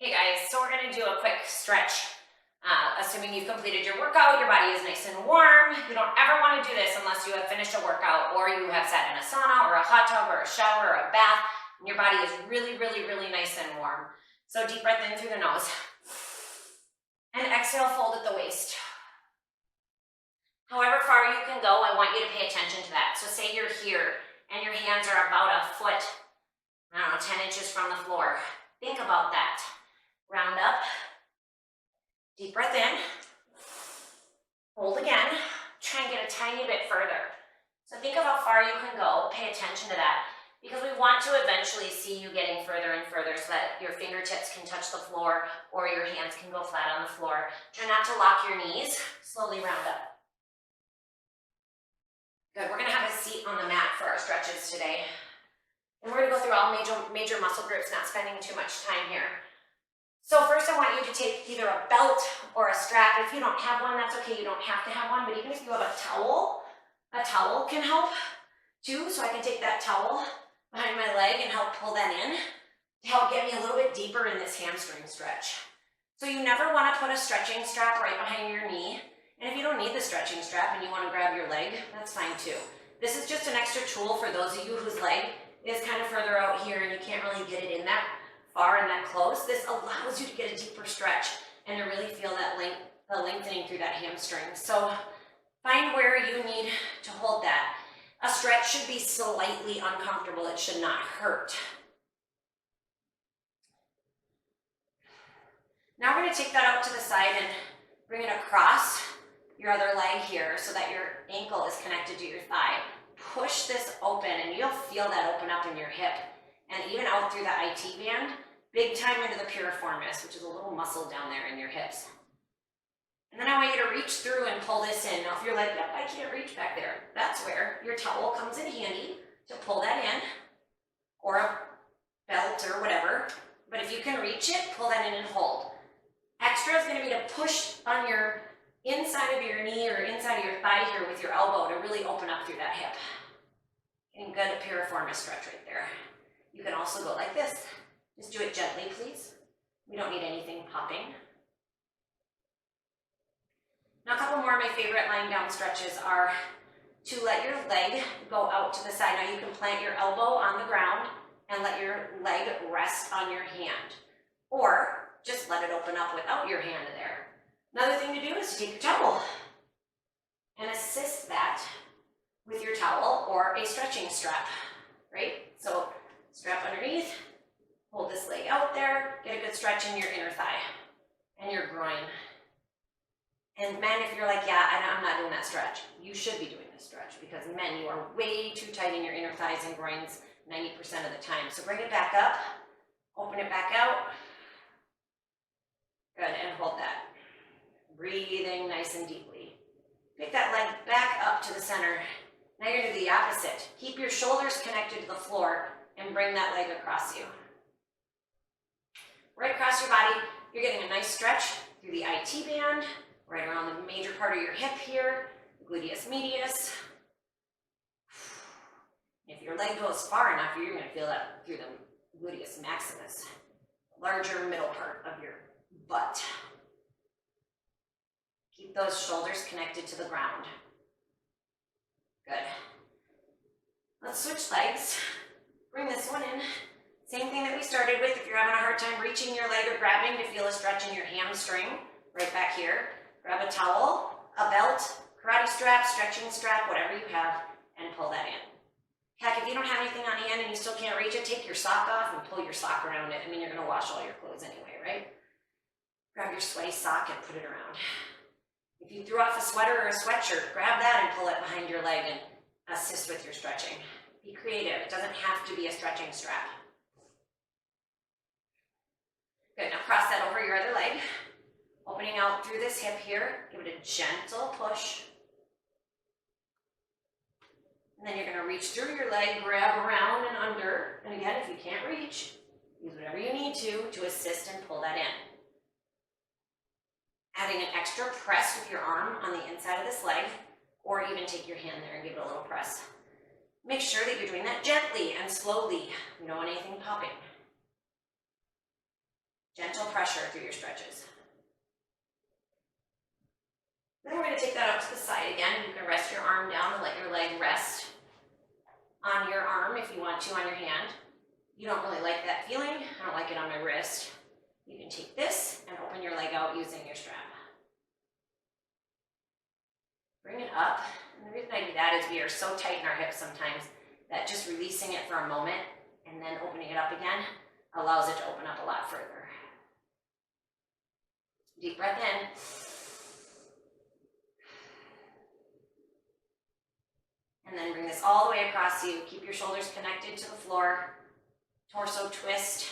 Hey guys, so we're going to do a quick stretch. Assuming you've completed your workout, your body is nice and warm. You don't ever want to do this unless you have finished a workout or you have sat in a sauna or a hot tub or a shower or a bath and your body is really, really, really nice and warm. So deep breath in through the nose and exhale, fold at the waist. However far you can go, I want you to pay attention to that. So say you're here and your hands are about a foot, 10 inches from the floor. Think about that. Round up, deep breath in, hold again, try and get a tiny bit further. So think of how far you can go, pay attention to that, because we want to eventually see you getting further and further so that your fingertips can touch the floor or your hands can go flat on the floor. Try not to lock your knees, slowly round up. Good, we're gonna have a seat on the mat for our stretches today. And we're gonna go through all major muscle groups, not spending too much time here. So first I want you to take either a belt or a strap. If you don't have one, that's okay, you don't have to have one, but even if you have a towel can help too. So I can take that towel behind my leg and help pull that in to help get me a little bit deeper in this hamstring stretch. So you never wanna put a stretching strap right behind your knee. And if you don't need the stretching strap and you wanna grab your leg, that's fine too. This is just an extra tool for those of you whose leg is kind of further out here and you can't really get it in that far and that close. This allows you to get a deeper stretch and to really feel that the lengthening through that hamstring. So find where you need to hold that. A stretch should be slightly uncomfortable. It should not hurt. Now we're going to take that out to the side and bring it across your other leg here so that your ankle is connected to your thigh. Push this open and you'll feel that open up in your hip and even out through the IT band, big time into the piriformis, which is a little muscle down there in your hips. And then I want you to reach through and pull this in. Now if you're like, yep, I can't reach back there, that's where your towel comes in handy to pull that in, or a belt or whatever. But if you can reach it, pull that in and hold. Extra is going to be to push on your inside of your knee or inside of your thigh here with your elbow to really open up through that hip. Getting good at piriformis stretch right there. You can also go like this. Just do it gently, please. We don't need anything popping. Now a couple more of my favorite lying down stretches are to let your leg go out to the side. Now you can plant your elbow on the ground and let your leg rest on your hand. Or just let it open up without your hand there. Another thing to do is to take your towel and assist that with your towel or a stretching strap, right? So strap underneath, hold this leg out there, get a good stretch in your inner thigh and your groin. And men, if you're like, yeah, I'm not doing that stretch, you should be doing this stretch because men, you are way too tight in your inner thighs and groins 90% of the time. So bring it back up, open it back out. Good, and hold that. Breathing nice and deeply. Pick that leg back up to the center. Now you're going to do the opposite. Keep your shoulders connected to the floor and bring that leg across you. Right across your body, you're getting a nice stretch through the IT band, right around the major part of your hip here, gluteus medius. If your leg goes far enough, you're going to feel that through the gluteus maximus, larger middle part of your butt. Keep those shoulders connected to the ground. Good. Let's switch legs. Bring this one in. Same thing that we started with. If you're having a hard time reaching your leg or grabbing to feel a stretch in your hamstring, right back here, grab a towel, a belt, karate strap, stretching strap, whatever you have, and pull that in. Heck, if you don't have anything on hand and you still can't reach it, take your sock off and pull your sock around it. I mean, you're going to wash all your clothes anyway, right? Grab your sweaty sock and put it around. If you threw off a sweater or a sweatshirt, grab that and pull it behind your leg and assist with your stretching. Be creative. It doesn't have to be a stretching strap. Good, now cross that over your other leg. Opening out through this hip here. Give it a gentle push. And then you're going to reach through your leg, grab around and under. And again, if you can't reach, use whatever you need to assist and pull that in. Adding an extra press with your arm on the inside of this leg, or even take your hand there and give it a little press. Make sure that you're doing that gently and slowly. You don't want anything popping. Gentle pressure through your stretches. Then we're going to take that out to the side again. You can rest your arm down and let your leg rest on your arm if you want to, on your hand. You don't really like that feeling. I don't like it on my wrist. You can take this and open your leg out using your strap. Bring it up. And the reason I do that is we are so tight in our hips sometimes that just releasing it for a moment and then opening it up again allows it to open up a lot further. Deep breath in. And then bring this all the way across you. Keep your shoulders connected to the floor. Torso twist.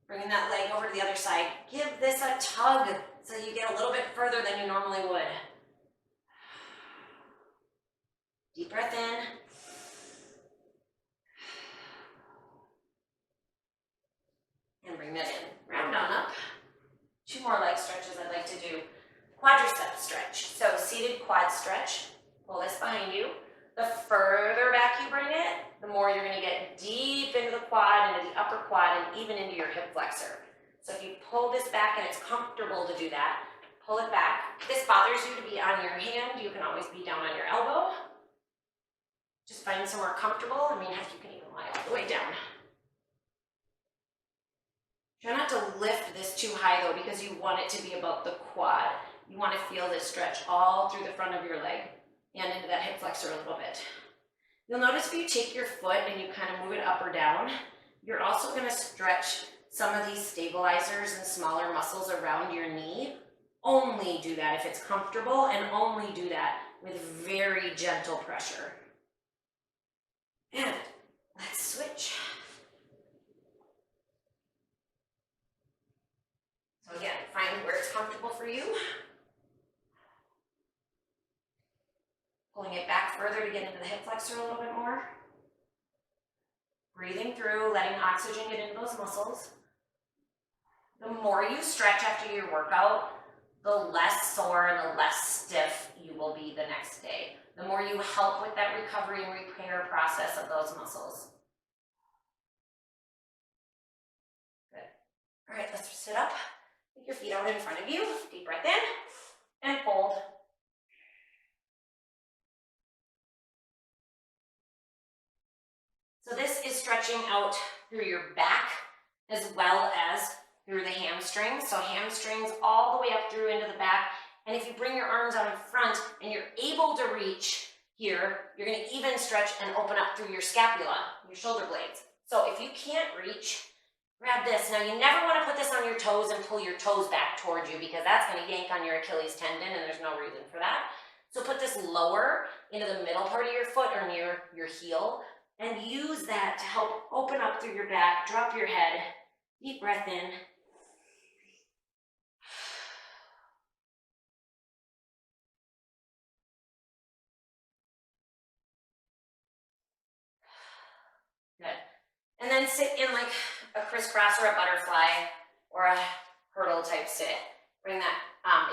Bringing that leg over to the other side. Give this a tug so you get a little bit further than you normally would. Deep breath in. And bring that in. Round on up. 2 more leg stretches I'd like to do. Quadricep stretch. So seated quad stretch. Pull this behind you. The further back you bring it, the more you're going to get deep into the quad, into the upper quad, and even into your hip flexor. So if you pull this back and it's comfortable to do that, pull it back. If this bothers you to be on your hand, you can always be down on your elbow. Just find somewhere comfortable. I mean, heck, you can even lie all the way down. Try not to lift this too high though, because you want it to be about the quad. You want to feel this stretch all through the front of your leg and into that hip flexor a little bit. You'll notice if you take your foot and you kind of move it up or down, you're also going to stretch some of these stabilizers and smaller muscles around your knee. Only do that if it's comfortable, and only do that with very gentle pressure. And let's switch. So again, find where it's comfortable for you. Pulling it back further to get into the hip flexor a little bit more. Breathing through, letting oxygen get into those muscles. The more you stretch after your workout, the less sore and the less stiff you will be the next day. The more you help with that recovery and repair process of those muscles. Good. All right, let's sit up. Take your feet out in front of you. Deep breath in and fold. So this is stretching out through your back as well as through the hamstrings. So hamstrings all the way up through into the back. And if you bring your arms out in front and you're able to reach here, you're going to even stretch and open up through your scapula, your shoulder blades. So if you can't reach, grab this. Now you never want to put this on your toes and pull your toes back towards you, because that's going to yank on your Achilles tendon and there's no reason for that. So put this lower into the middle part of your foot or near your heel, and use that to help open up through your back, drop your head, deep breath in. Good. And then sit in like a crisscross or a butterfly or a hurdle type sit. Bring that,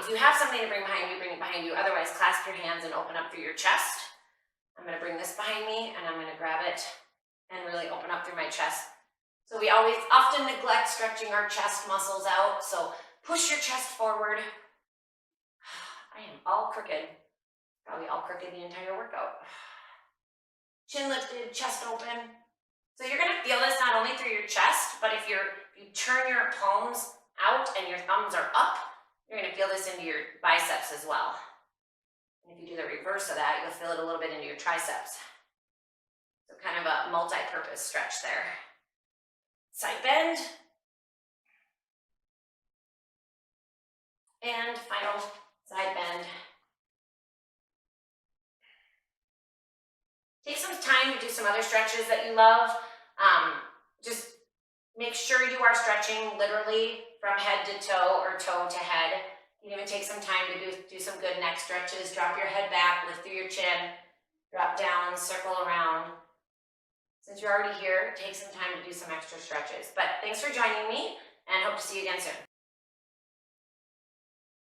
if you have something to bring behind you, bring it behind you. Otherwise, clasp your hands and open up through your chest. I'm going to bring this behind me and I'm going to grab it and really open up through my chest. So we often neglect stretching our chest muscles out. So push your chest forward. I am all crooked. Probably all crooked the entire workout. Chin lifted, chest open. So you're going to feel this not only through your chest, but if you turn your palms out and your thumbs are up, you're going to feel this into your biceps as well. And if you do the reverse of that, you'll feel it a little bit into your triceps. So kind of a multi-purpose stretch there. Side bend. And final side bend. Take some time to do some other stretches that you love. Just make sure you are stretching literally from head to toe or toe to head. You can even take some time to do some good neck stretches. Drop your head back, lift through your chin, drop down, circle around. Since you're already here, take some time to do some extra stretches. But thanks for joining me, and hope to see you again soon.